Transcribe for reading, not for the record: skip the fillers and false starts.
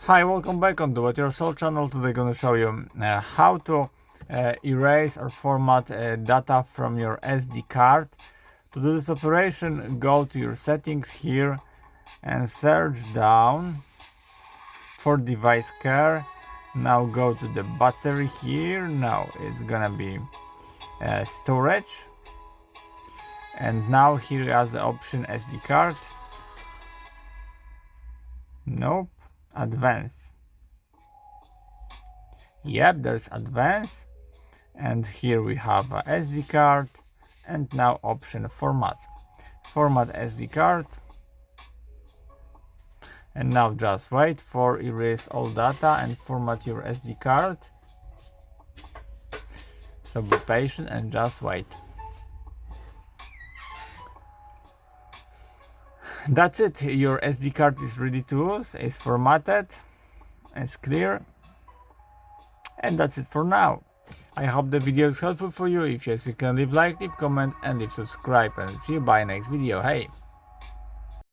Hi, welcome back on the What Your Soul channel. Today I'm going to show you how to erase or format data from your SD card. To do this operation, go to your settings here and search down for device care. Now go to the battery here. Now it's gonna be storage, and now here has the option SD card. Nope. Advanced. Yep, there's advanced, and here we have a SD card, and now option format SD card, and now just wait for erase all data and format your SD card. So be patient and just wait. That's it. Your SD card is ready to use, it's formatted, it's clear, and that's it for now. I hope the video is helpful for you. If yes, you can leave like, leave comment and leave subscribe, and see you by next video. Hey!